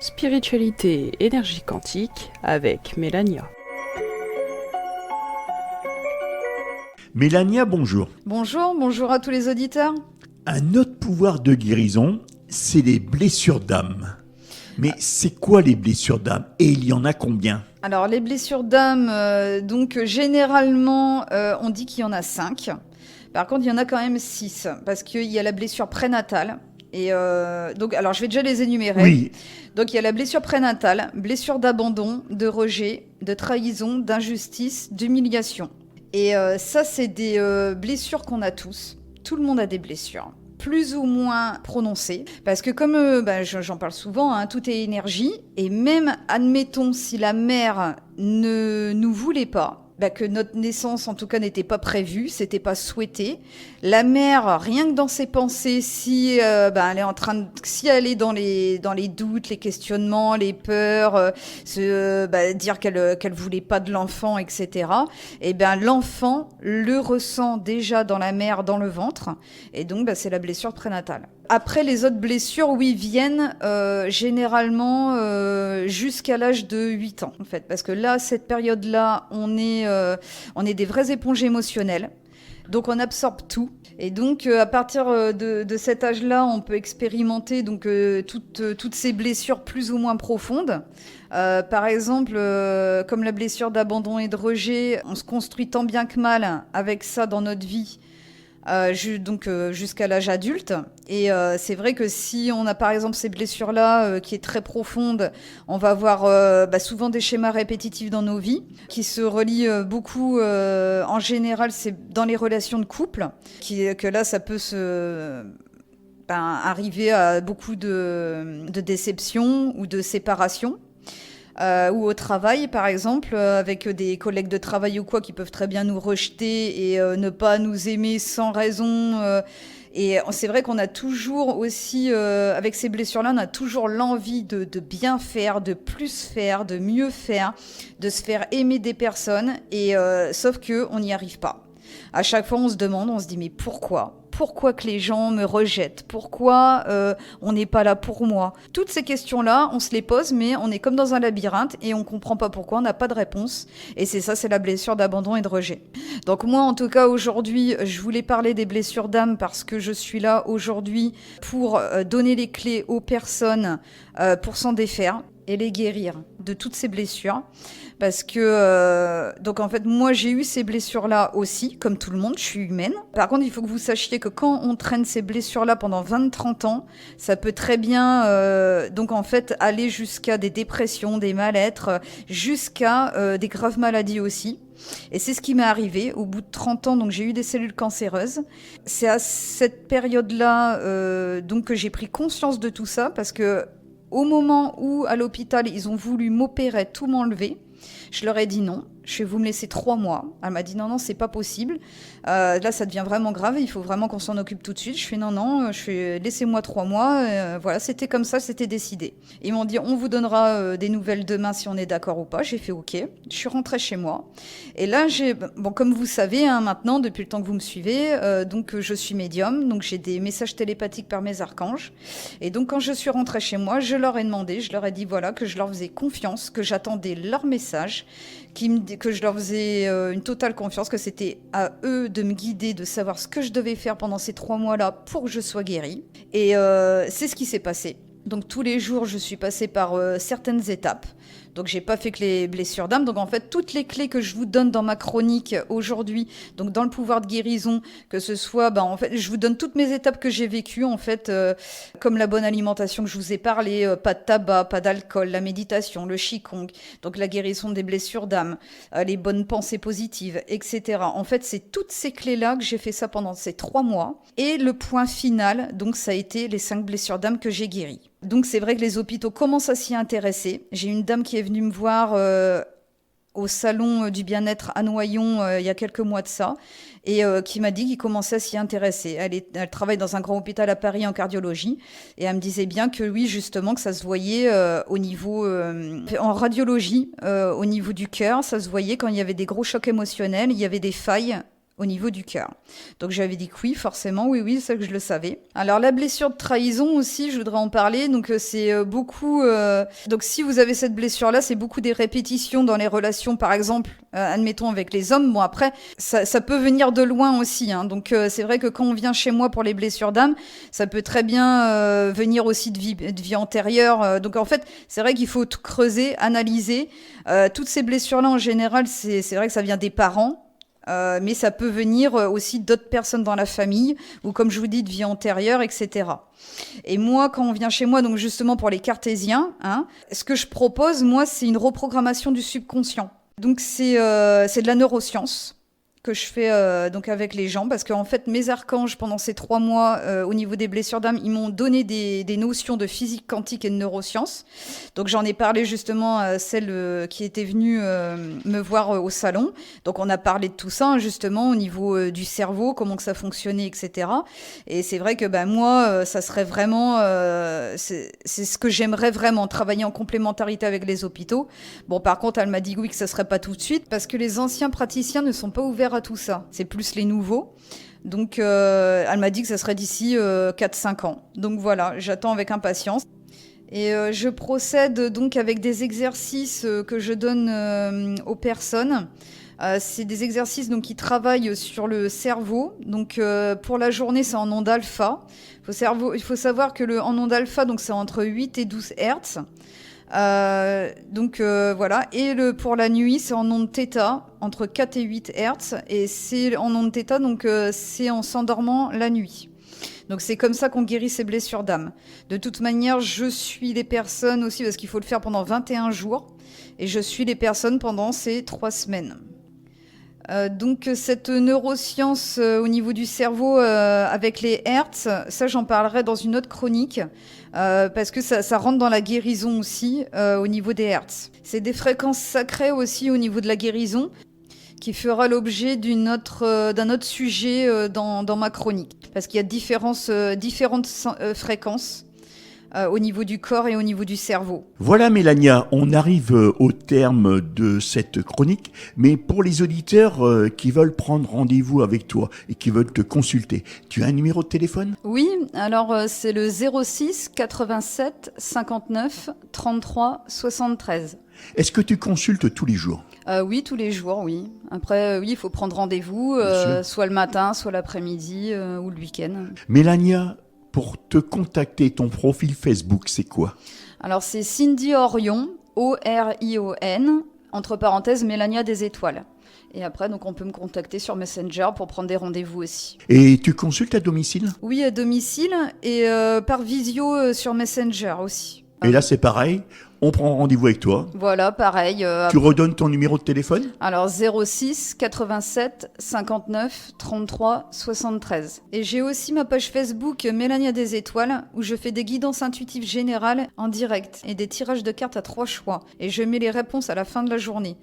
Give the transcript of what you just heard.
Spiritualité, énergie quantique avec Mélania. Mélania, bonjour. Bonjour à tous les auditeurs. Un autre pouvoir de guérison, c'est les blessures d'âme. Mais c'est quoi les blessures d'âme et il y en a combien ? Alors les blessures d'âme, généralement on dit qu'il y en a 5. Par contre il y en a quand même 6 parce qu'il y a la blessure prénatale. Et donc, alors je vais déjà les énumérer. Oui. Donc il y a la blessure prénatale, blessure d'abandon, de rejet, de trahison, d'injustice, d'humiliation. Et ça c'est des blessures qu'on a tous. Tout le monde a des blessures, plus ou moins prononcées. Parce que comme j'en parle souvent, hein, tout est énergie. Et même, admettons, si la mère ne nous voulait pas, que notre naissance, en tout cas, n'était pas prévue, c'était pas souhaité. La mère, rien que dans ses pensées, si elle est en train de, si elle est dans les doutes, les questionnements, les peurs, dire qu'elle voulait pas de l'enfant, etc. Et l'enfant le ressent déjà dans la mère, dans le ventre, et donc c'est la blessure prénatale. Après, les autres blessures, oui, viennent généralement jusqu'à l'âge de 8 ans, en fait. Parce que là, cette période-là, on est des vraies éponges émotionnelles. Donc, on absorbe tout. Et donc, à partir de cet âge-là, on peut expérimenter donc, toutes ces blessures plus ou moins profondes. Par exemple, comme la blessure d'abandon et de rejet, on se construit tant bien que mal avec ça dans notre vie. Jusqu'à l'âge adulte. Et c'est vrai que si on a par exemple ces blessures-là qui est très profonde, on va avoir souvent des schémas répétitifs dans nos vies qui se relient beaucoup. En général, c'est dans les relations de couple que là, ça peut arriver à beaucoup de déceptions ou de séparations. Ou au travail, par exemple, avec des collègues de travail ou quoi qui peuvent très bien nous rejeter et ne pas nous aimer sans raison. Et c'est vrai qu'on a toujours aussi, avec ces blessures-là, on a toujours l'envie de bien faire, de plus faire, de mieux faire, de se faire aimer des personnes. Et sauf qu'on n'y arrive pas. À chaque fois, on se demande, on se dit, mais pourquoi ? Pourquoi que les gens me rejettent ? Pourquoi on n'est pas là pour moi ? Toutes ces questions-là, on se les pose, mais on est comme dans un labyrinthe et on ne comprend pas pourquoi, on n'a pas de réponse. Et c'est la blessure d'abandon et de rejet. Donc moi, en tout cas, aujourd'hui, je voulais parler des blessures d'âme parce que je suis là aujourd'hui pour donner les clés aux personnes pour s'en défaire et les guérir de toutes ces blessures. Parce que, donc en fait, moi j'ai eu ces blessures-là aussi, comme tout le monde, je suis humaine. Par contre, il faut que vous sachiez que quand on traîne ces blessures-là pendant 20-30 ans, ça peut très bien, donc en fait, aller jusqu'à des dépressions, des mal-être, jusqu'à des graves maladies aussi. Et c'est ce qui m'est arrivé au bout de 30 ans, donc j'ai eu des cellules cancéreuses. C'est à cette période-là donc que j'ai pris conscience de tout ça, parce que au moment où, à l'hôpital, ils ont voulu m'opérer, tout m'enlever, je leur ai dit non. Je vais vous me laisser 3 mois. Elle m'a dit non, c'est pas possible. Là, ça devient vraiment grave. Il faut vraiment qu'on s'en occupe tout de suite. Je fais non, laissez-moi 3 mois. Voilà, c'était comme ça, c'était décidé. Ils m'ont dit on vous donnera des nouvelles demain si on est d'accord ou pas. J'ai fait ok. Je suis rentrée chez moi. Et là, comme vous savez, hein, maintenant, depuis le temps que vous me suivez, donc je suis médium. Donc j'ai des messages télépathiques par mes archanges. Et donc quand je suis rentrée chez moi, je leur ai demandé, je leur ai dit voilà que je leur faisais confiance, que j'attendais leur message, que je leur faisais une totale confiance, que c'était à eux de me guider, de savoir ce que je devais faire pendant ces 3 mois-là pour que je sois guérie. Et c'est ce qui s'est passé. Donc tous les jours, je suis passée par certaines étapes. Donc j'ai pas fait que les blessures d'âme. Donc en fait, toutes les clés que je vous donne dans ma chronique aujourd'hui, donc dans le pouvoir de guérison, que ce soit, en fait, je vous donne toutes mes étapes que j'ai vécues, en fait, comme la bonne alimentation que je vous ai parlé, pas de tabac, pas d'alcool, la méditation, le qigong, donc la guérison des blessures d'âme, les bonnes pensées positives, etc. En fait, c'est toutes ces clés-là que j'ai fait ça pendant ces 3 mois. Et le point final, donc ça a été les 5 blessures d'âme que j'ai guéries. Donc c'est vrai que les hôpitaux commencent à s'y intéresser. J'ai une dame qui est venue me voir au salon du bien-être à Noyon il y a quelques mois de ça et qui m'a dit qu'il commençait à s'y intéresser. Elle travaille dans un grand hôpital à Paris en cardiologie et elle me disait bien que oui, justement, que ça se voyait au niveau en radiologie, au niveau du cœur, ça se voyait quand il y avait des gros chocs émotionnels, il y avait des failles au niveau du cœur. Donc j'avais dit que oui, forcément, oui, c'est ça que je le savais. Alors la blessure de trahison aussi, je voudrais en parler. Donc c'est beaucoup... Donc si vous avez cette blessure-là, c'est beaucoup des répétitions dans les relations, par exemple, admettons avec les hommes. Bon après, ça peut venir de loin aussi. Hein. Donc c'est vrai que quand on vient chez moi pour les blessures d'âme, ça peut très bien venir aussi de vie antérieure. Donc en fait, c'est vrai qu'il faut tout creuser, analyser. Toutes ces blessures-là, en général, c'est vrai que ça vient des parents. Mais ça peut venir aussi d'autres personnes dans la famille ou comme je vous dis de vie antérieure, etc. Et moi, quand on vient chez moi, donc justement pour les cartésiens, hein, ce que je propose, moi, c'est une reprogrammation du subconscient. Donc c'est de la neuroscience que je fais donc avec les gens, parce qu'en fait mes archanges pendant ces 3 mois au niveau des blessures d'âme, ils m'ont donné des notions de physique quantique et de neurosciences. Donc j'en ai parlé justement à celle qui était venue me voir au salon. Donc on a parlé de tout ça hein, justement au niveau du cerveau, comment que ça fonctionnait, etc. Et c'est vrai que moi ça serait vraiment c'est ce que j'aimerais vraiment, travailler en complémentarité avec les hôpitaux. Bon par contre elle m'a dit oui que ça serait pas tout de suite, parce que les anciens praticiens ne sont pas ouverts à tout ça. C'est plus les nouveaux. Donc, elle m'a dit que ça serait d'ici 4-5 ans. Donc voilà, j'attends avec impatience. Et je procède donc avec des exercices que je donne aux personnes. C'est des exercices donc, qui travaillent sur le cerveau. Donc, pour la journée, c'est en onde alpha. Il faut savoir que en onde alpha, donc, c'est entre 8 et 12 Hertz. Voilà. Et pour la nuit, c'est en onde θ, entre 4 et 8 Hertz. Et c'est en onde θ, donc c'est en s'endormant la nuit. Donc c'est comme ça qu'on guérit ces blessures d'âme. De toute manière, je suis les personnes aussi, parce qu'il faut le faire pendant 21 jours. Et je suis les personnes pendant ces 3 semaines. Donc cette neuroscience au niveau du cerveau avec les hertz, ça j'en parlerai dans une autre chronique parce que ça rentre dans la guérison aussi au niveau des hertz. C'est des fréquences sacrées aussi au niveau de la guérison qui fera l'objet d'un autre sujet dans ma chronique, parce qu'il y a différentes fréquences au niveau du corps et au niveau du cerveau. Voilà Mélania, on arrive au terme de cette chronique, mais pour les auditeurs qui veulent prendre rendez-vous avec toi et qui veulent te consulter, tu as un numéro de téléphone ? Oui, alors c'est le 06 87 59 33 73. Est-ce que tu consultes tous les jours ? Oui, tous les jours, oui. Après, oui, il faut prendre rendez-vous, soit le matin, soit l'après-midi ou le week-end. Mélania, pour te contacter, ton profil Facebook, c'est quoi ? Alors, c'est Cindy Orion, O-R-I-O-N, entre parenthèses, Mélania des Étoiles. Et après, donc, on peut me contacter sur Messenger pour prendre des rendez-vous aussi. Et tu consultes à domicile ? Oui, à domicile et par visio sur Messenger aussi. Et là, c'est pareil, on prend rendez-vous avec toi. Voilà, pareil. Tu redonnes ton numéro de téléphone ? Alors 06 87 59 33 73. Et j'ai aussi ma page Facebook Mélania des Étoiles où je fais des guidances intuitives générales en direct et des tirages de cartes à 3 choix. Et je mets les réponses à la fin de la journée.